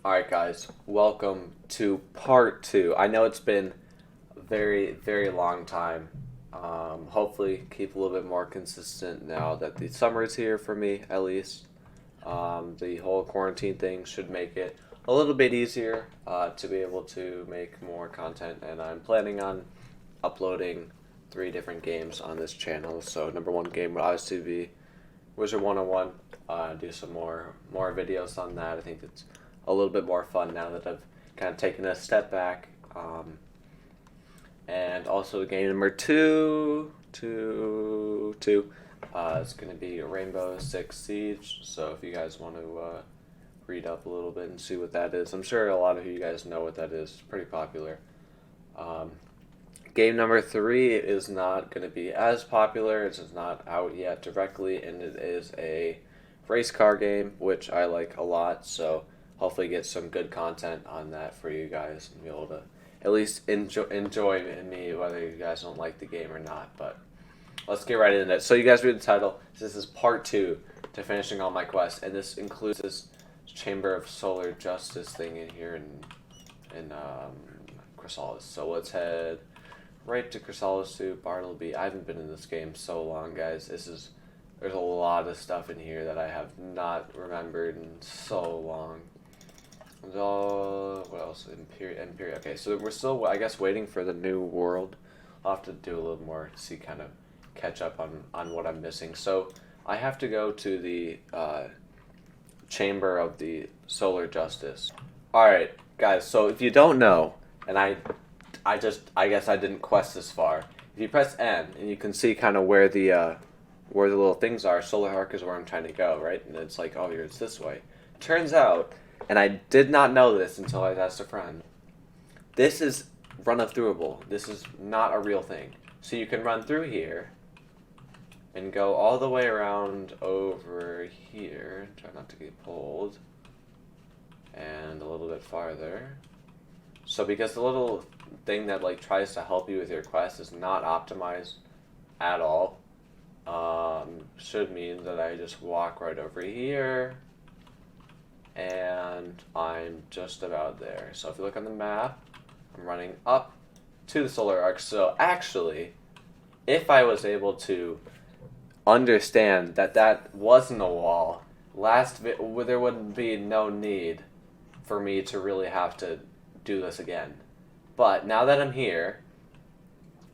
Alright guys, welcome to part 2. I know it's been a very, very long time. Hopefully keep a little bit more consistent now that the summer is here for me, at least. The whole quarantine thing should make it a little bit easier to be able to make more content, and I'm planning on uploading 3 different games on this channel. So number one game would obviously be WIZARD101. Do some more videos on that. I think it's a little bit more fun now that I've kind of taken a step back. And also game number two, it's going to be Rainbow Six Siege. So if you guys want to read up a little bit and see what that is, I'm sure a lot of you guys know what that is. It's pretty popular. Um, Game number 3 is not going to be as popular. It's not out yet directly, and it is a race car game, which I like a lot. So hopefully get some good content on that for you guys and be able to at least enjoy me, whether you guys don't like the game or not. But let's get right into it. So you guys read the title. This is part 2 to finishing all my quests, and this includes this Chamber of Solar Justice thing in here in Chrysalis. So let's head right to Chrysalis to Bartleby. I haven't been in this game so long, guys. There's a lot of stuff in here that I have not remembered in so long. What else? Imperial. Okay, so we're still, I guess, waiting for the new world. I'll have to do a little more to see, kind of catch up on what I'm missing. So I have to go to the Chamber of the Solar Justice. Alright, guys, so if you don't know, and I guess I didn't quest this far. If you press N, and you can see kind of where the little things are, Solar Arc is where I'm trying to go, right? And it's like, oh, it's this way. Turns out, and I did not know this until I asked a friend, this is run-of-throughable. This is not a real thing. So you can run through here, and go all the way around over here. Try not to get pulled. And a little bit farther. So because the little thing that like tries to help you with your quest is not optimized at all, should mean that I just walk right over here, and I'm just about there. So if you look on the map, I'm running up to the solar arc. So actually, if I was able to understand that that wasn't a wall, there wouldn't be no need for me to really have to do this again. But now that I'm here,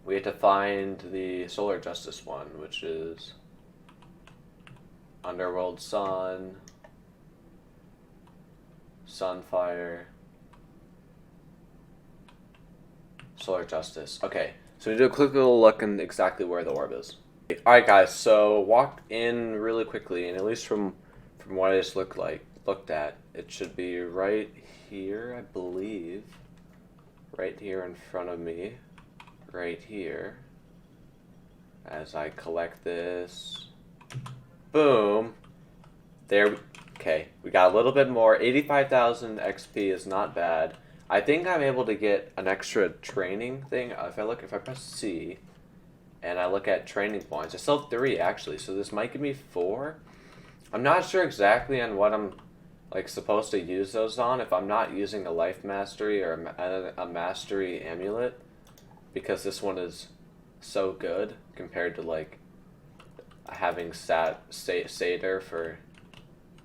we have to find the Solar Justice one, which is Underworld Sun, Sunfire, Solar Justice. Okay, so we do a quick little look in exactly where the orb is. Alright guys, so walk in really quickly, and at least from what I just looked at, it should be right here, I believe. Right here in front of me. Right here. As I collect this. Boom. There. Okay, we got a little bit more. 85,000 XP is not bad. I think I'm able to get an extra training thing. If I press C and I look at training points, I still have 3 actually, so this might give me 4. I'm not sure exactly on what I'm like supposed to use those on, if I'm not using a life mastery or a mastery amulet, because this one is so good compared to like having Satyr for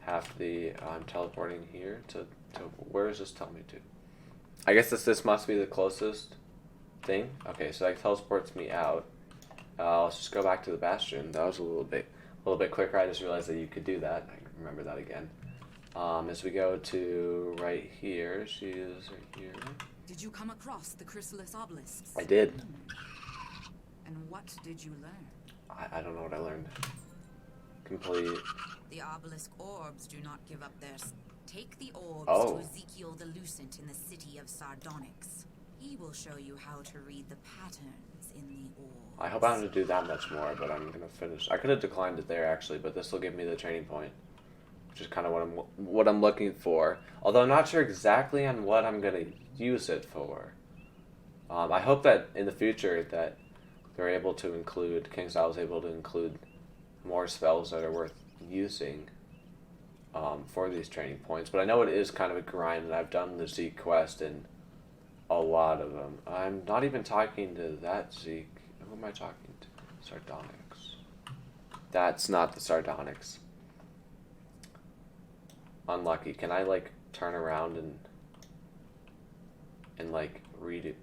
half the I'm teleporting here to where does this tell me to? I guess this must be the closest thing. Okay, so that teleports me out. Let's just go back to the bastion. That was a little bit quicker. I just realized that you could do that. I remember that again. As we go to right here, she is right here. Did you come across the chrysalis obelisks? I did. And what did you learn? I don't know what I learned. Complete. The obelisk orbs do not give up their... Take the orbs Oh. to Ezekiel the Lucent in the city of Sardonyx. He will show you how to read the patterns in the orbs. I hope I don't have to do that much more, but I'm gonna finish. I could have declined it there actually, but this will give me the training point, which is kind of what I'm looking for. Although I'm not sure exactly on what I'm gonna use it for. I hope that in the future that they're able to include, KingStyle is able to include more spells that are worth using. for these training points, but I know it is kind of a grind, and I've done the Zeke quest in a lot of them. I'm not even talking to that Zeke. Who am I talking to? Sardonyx. That's not the Sardonyx. Unlucky. Can I like turn around and like redo?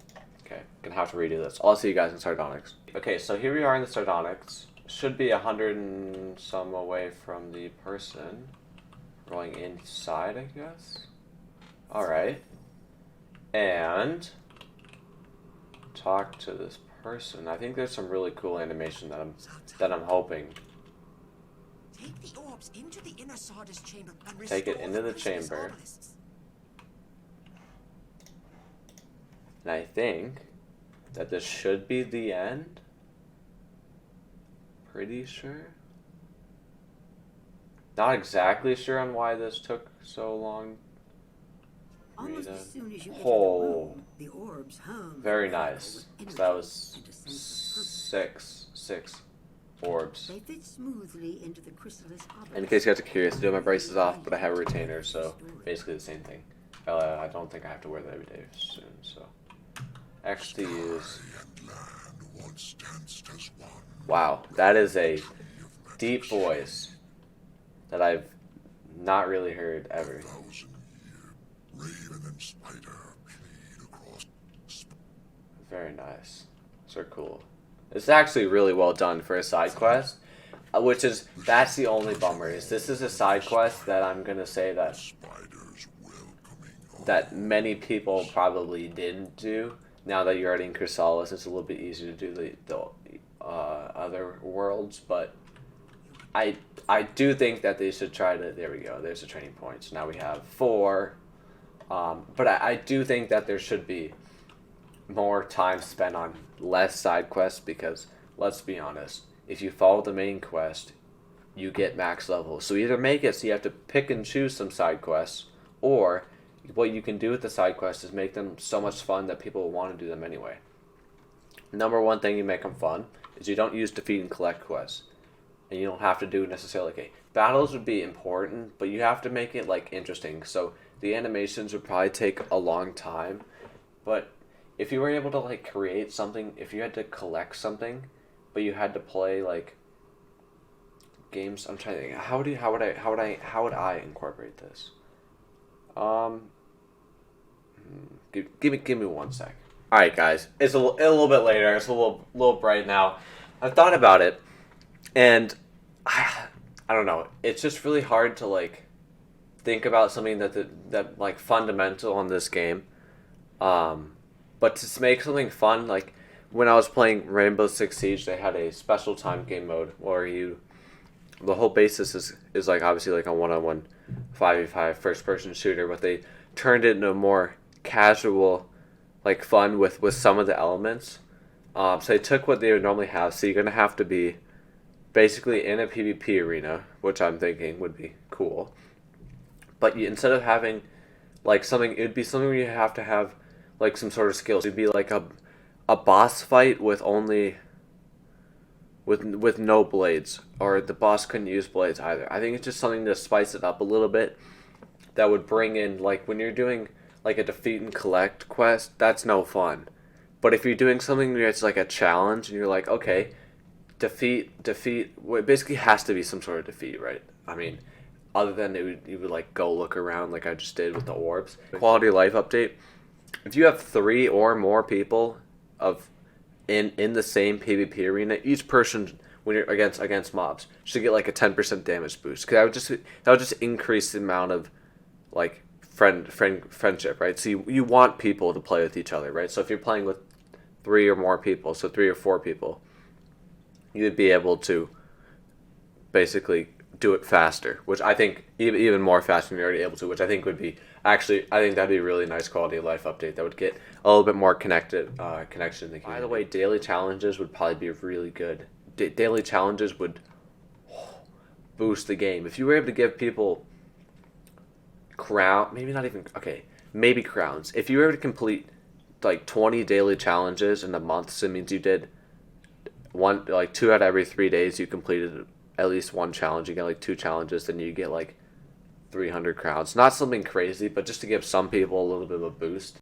Okay, gonna have to redo this. I'll see you guys in Sardonyx. Okay, so here we are in the Sardonyx. Should be 100 and some away from the person. Going inside, I guess. Alright. And talk to this person. I think there's some really cool animation that I'm hoping. Take the orbs into the inner Sardis chamber and Take it restore into the prisoners' chamber. obelisks. And I think that this should be the end. Pretty sure. Not exactly sure on why this took so long. Almost as soon as you enter the Oh, room, the orbs hum. very nice. With So that energy was and a sense of purpose. six orbs. They fit smoothly into the chrysalis obelisk. And in case you guys are curious, I do have my braces off, but I have a retainer, so basically the same thing. I don't think I have to wear that every day soon, so. Actually use. Wow, that is a deep voice that I've not really heard ever. Very nice. So cool. It's actually really well done for a side quest, that's the only bummer. This is a side quest that I'm gonna say that many people probably didn't do. Now that you're already in Chrysalis, it's a little bit easier to do the other worlds, but I do think that they should try to. There we go. There's the training points. Now we have 4, but I do think that there should be more time spent on less side quests, because let's be honest, if you follow the main quest, you get max level. So either make it so you have to pick and choose some side quests, or what you can do with the side quests is make them so much fun that people will want to do them anyway. Number one thing you make them fun is you don't use defeat and collect quests. And you don't have to do necessarily, okay, battles would be important, but you have to make it like interesting. So the animations would probably take a long time, but if you were able to like create something, if you had to collect something, but you had to play like games, I'm trying to think, how would I incorporate this? Give me 1 sec. All right, guys, it's a little bit later. It's a little bright now. I've thought about it, and I don't know. It's just really hard to like think about something that like fundamental on this game. But to make something fun, like when I was playing Rainbow Six Siege, they had a special time game mode where the whole basis is like obviously like a 1-on-1 5v5 first person shooter, but they turned it into a more casual, like fun with some of the elements. So they took what they would normally have. So you're gonna have to be basically in a PvP arena, which I'm thinking would be cool. But instead of having like something, it'd be something where you have to have like some sort of skills. It'd be like a boss fight with only with no blades, or the boss couldn't use blades either. I think it's just something to spice it up a little bit that would bring in, like when you're doing like a defeat and collect quest, that's no fun. But if you're doing something where it's like a challenge and you're like, okay, defeat, well, it basically has to be some sort of defeat, right? I mean, other than you would like go look around like I just did with the orbs. Quality of life update. If you have 3 or more people in the same PvP arena, each person when you're against mobs should get like a 10% damage boost. Because that would just increase the amount of like friendship, right? So you want people to play with each other, right? So if you're playing with 3 or more people, so 3 or 4 people, you would be able to basically do it faster, which I think even more faster than you're already able to, which I think would be actually, I think that'd be a really nice quality of life update that would get a little bit more connection in the community. By the way, daily challenges would probably be really good. Daily challenges would boost the game. If you were able to give people maybe crowns. If you were able to complete like 20 daily challenges in a month, so it means you did 2 out of every 3 days you completed at least one challenge. You get like 2 challenges, then you get like 300 crowns. Not something crazy, but just to give some people a little bit of a boost.